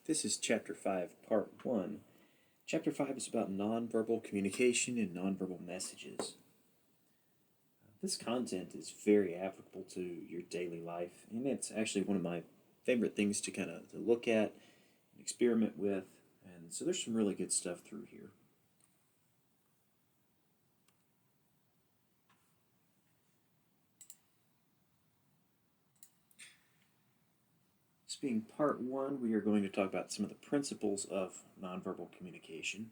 This is Chapter 5, Part 1. Chapter 5 is about nonverbal communication and nonverbal messages. This content is very applicable to your daily life, and it's actually one of my favorite things to to look at and experiment with, and so there's some really good stuff through here. This being Part 1, we are going to talk about some of the principles of nonverbal communication.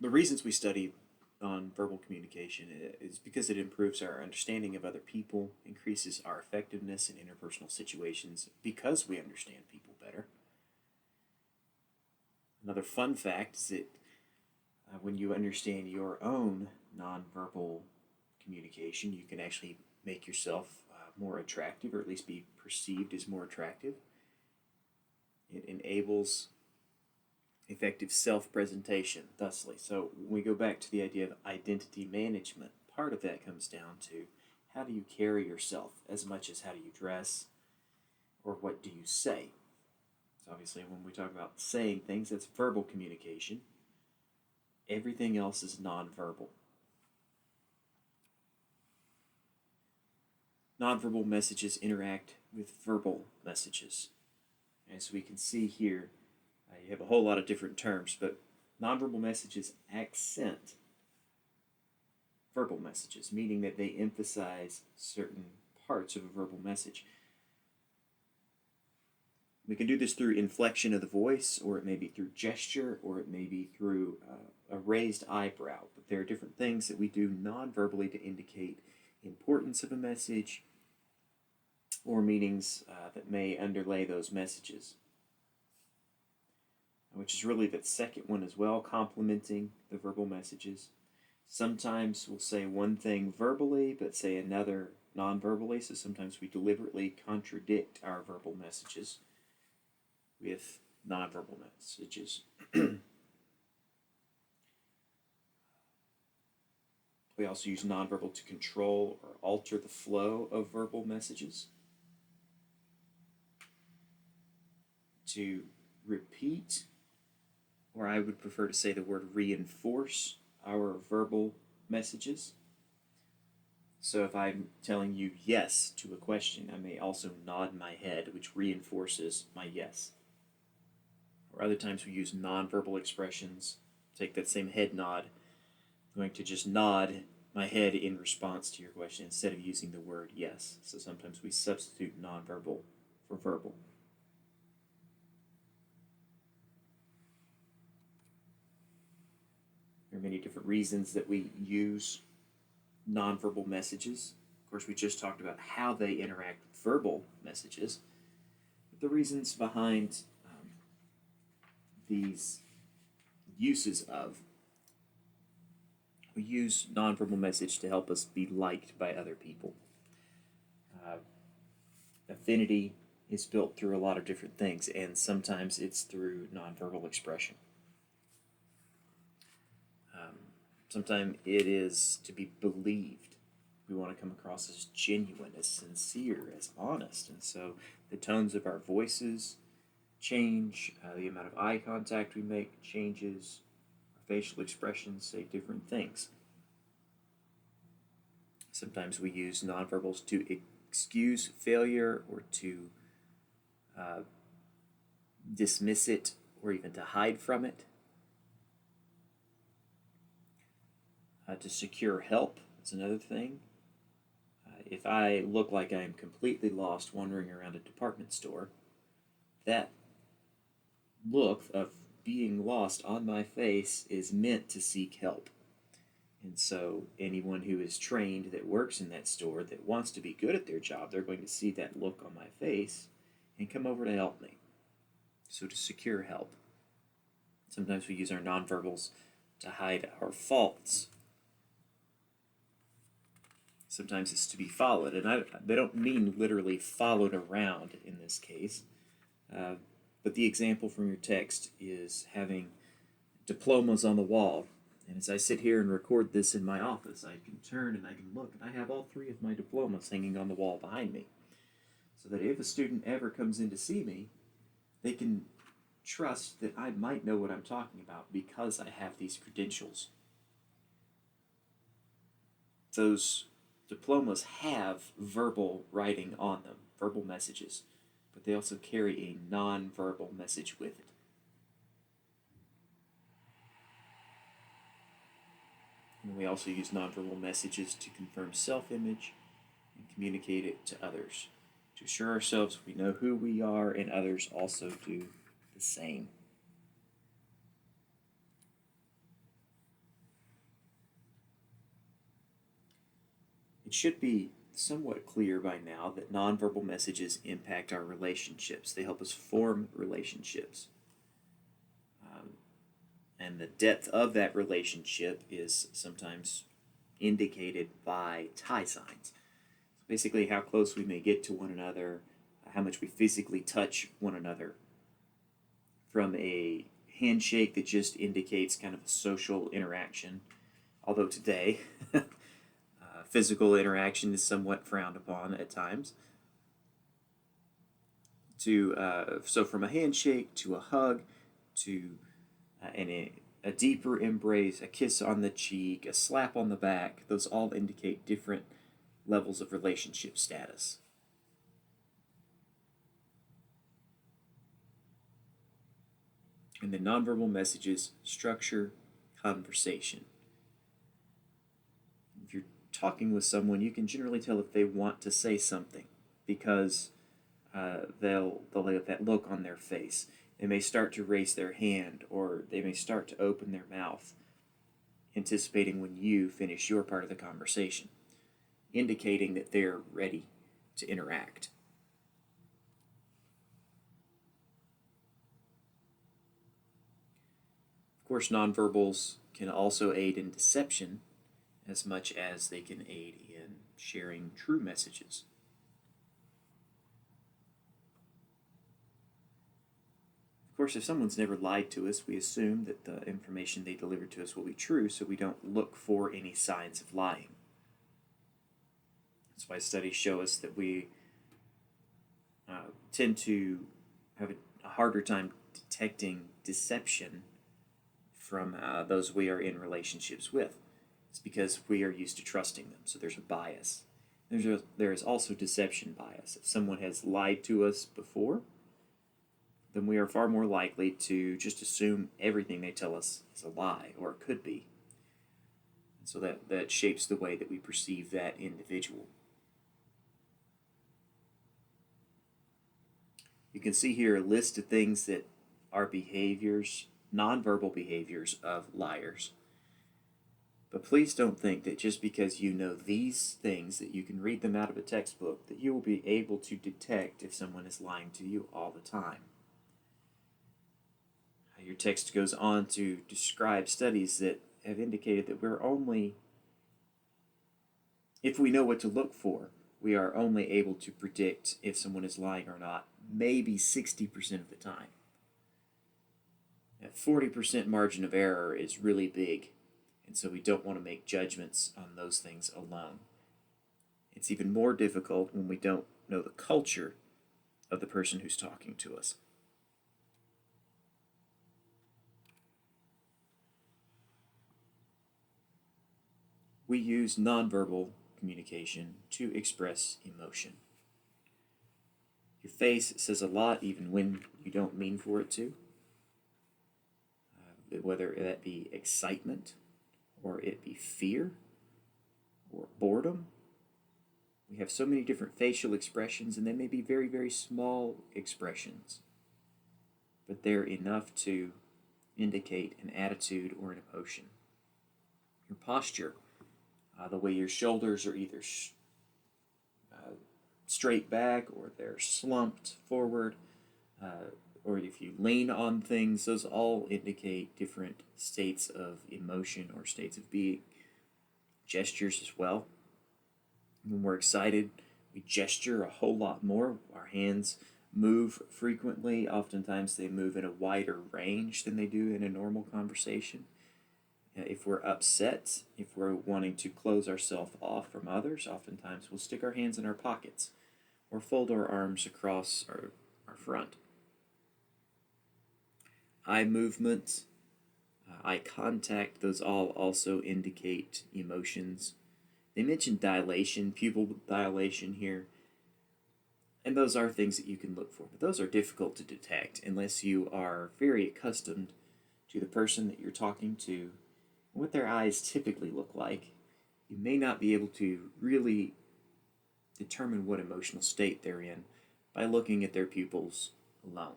The reasons we study nonverbal communication is because it improves our understanding of other people, increases our effectiveness in interpersonal situations because we understand people better. Another fun fact is that when you understand your own nonverbal communication, you can actually make yourself more attractive, or at least be perceived as more attractive. It enables effective self-presentation, thusly. So when we go back to the idea of identity management, part of that comes down to how do you carry yourself as much as how do you dress or what do you say. So obviously when we talk about saying things, that's verbal communication. Everything else is nonverbal. Nonverbal messages interact with verbal messages. As we can see here, you have a whole lot of different terms, but nonverbal messages accent verbal messages, meaning that they emphasize certain parts of a verbal message. We can do this through inflection of the voice, or it may be through gesture, or it may be through a raised eyebrow. But there are different things that we do non-verbally to indicate importance of a message or meanings that may underlay those messages, which is really the second one as well, complementing the verbal messages. Sometimes we'll say one thing verbally, but say another non-verbally, so sometimes we deliberately contradict our verbal messages with non-verbal messages. We also use nonverbal to control or alter the flow of verbal messages, to repeat, or I would prefer to say the word reinforce, our verbal messages. So if I'm telling you yes to a question, I may also nod my head, which reinforces my yes. Or other times we use nonverbal expressions. Take that same head nod. I'm going to just nod my head in response to your question instead of using the word yes. So sometimes we substitute nonverbal for verbal. There are many different reasons that we use nonverbal messages. Of course, we just talked about how they interact with verbal messages. But the reasons behind these uses of, we use nonverbal message to help us be liked by other people. Affinity is built through a lot of different things, and sometimes it's through nonverbal expression. Sometimes it is to be believed. We want to come across as genuine, as sincere, as honest, and so the tones of our voices change, the amount of eye contact we make changes, our facial expressions say different things. Sometimes we use nonverbals to excuse failure or to dismiss it or even to hide from it. To secure help is another thing. If I look like I am completely lost wandering around a department store, that look of being lost on my face is meant to seek help. And so anyone who is trained that works in that store that wants to be good at their job, they're going to see that look on my face and come over to help me. So to secure help. Sometimes we use our nonverbals to hide our faults. Sometimes it's to be followed, and they don't mean literally followed around in this case. But the example from your text is having diplomas on the wall. And as I sit here and record this in my office, I can turn and I can look, and I have all three of my diplomas hanging on the wall behind me. so that if a student ever comes in to see me, they can trust that I might know what I'm talking about because I have these credentials. Those diplomas have verbal writing on them, verbal messages, but they also carry a non-verbal message with it. And we also use nonverbal messages to confirm self-image and communicate it to others, to assure ourselves we know who we are and others also do the same. It should be somewhat clear by now that nonverbal messages impact our relationships. They help us form relationships. And the depth of that relationship is sometimes indicated by tie signs. So basically, how close we may get to one another, how much we physically touch one another. From a handshake that just indicates kind of a social interaction, although today physical interaction is somewhat frowned upon at times. So from a handshake to a hug to a deeper embrace, a kiss on the cheek, a slap on the back, those all indicate different levels of relationship status. And the nonverbal messages structure conversation. If you're talking with someone, you can generally tell if they want to say something because they'll have that look on their face. They may start to raise their hand, or they may start to open their mouth, anticipating when you finish your part of the conversation, indicating that they're ready to interact. Of course, nonverbals can also aid in deception as much as they can aid in sharing true messages. Of course, if someone's never lied to us, we assume that the information they deliver to us will be true, so we don't look for any signs of lying. That's why studies show us that we tend to have a harder time detecting deception from those we are in relationships with. It's because we are used to trusting them, so there's a bias. There is also deception bias. If someone has lied to us before, then we are far more likely to just assume everything they tell us is a lie, or it could be. And so that shapes the way that we perceive that individual. You can see here a list of things that are behaviors, nonverbal behaviors of liars. But please don't think that just because you know these things, that you can read them out of a textbook, that you will be able to detect if someone is lying to you all the time. Your text goes on to describe studies that have indicated that if we know what to look for, we are only able to predict if someone is lying or not, maybe 60% of the time. That 40% margin of error is really big, and so we don't want to make judgments on those things alone. It's even more difficult when we don't know the culture of the person who's talking to us. We use nonverbal communication to express emotion. Your face says a lot even when you don't mean for it to. Whether that be excitement, or it be fear, or boredom. We have so many different facial expressions, and they may be very, very small expressions, but they're enough to indicate an attitude or an emotion. Your posture, the way your shoulders are either straight back or they're slumped forward, or if you lean on things, those all indicate different states of emotion or states of being. Gestures as well. When we're excited, we gesture a whole lot more. Our hands move frequently. Oftentimes they move in a wider range than they do in a normal conversation. If we're upset, if we're wanting to close ourselves off from others, oftentimes we'll stick our hands in our pockets, or fold our arms across our front. Eye movements, eye contact, those all also indicate emotions. They mentioned dilation, pupil dilation here, and those are things that you can look for, but those are difficult to detect unless you are very accustomed to the person that you're talking to and what their eyes typically look like. You may not be able to really determine what emotional state they're in by looking at their pupils alone.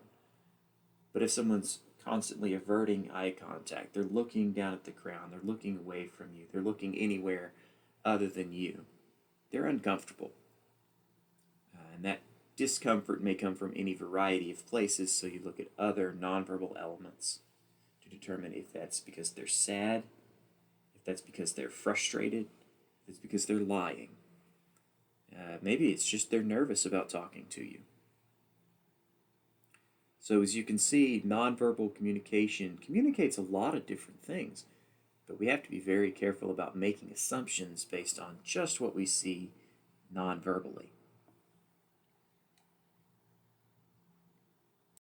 But if someone's constantly averting eye contact, they're looking down at the ground, they're looking away from you, they're looking anywhere other than you, they're uncomfortable. And that discomfort may come from any variety of places, so you look at other nonverbal elements to determine if that's because they're sad, if that's because they're frustrated, if it's because they're lying. Maybe it's just they're nervous about talking to you. So as you can see, nonverbal communication communicates a lot of different things, but we have to be very careful about making assumptions based on just what we see nonverbally.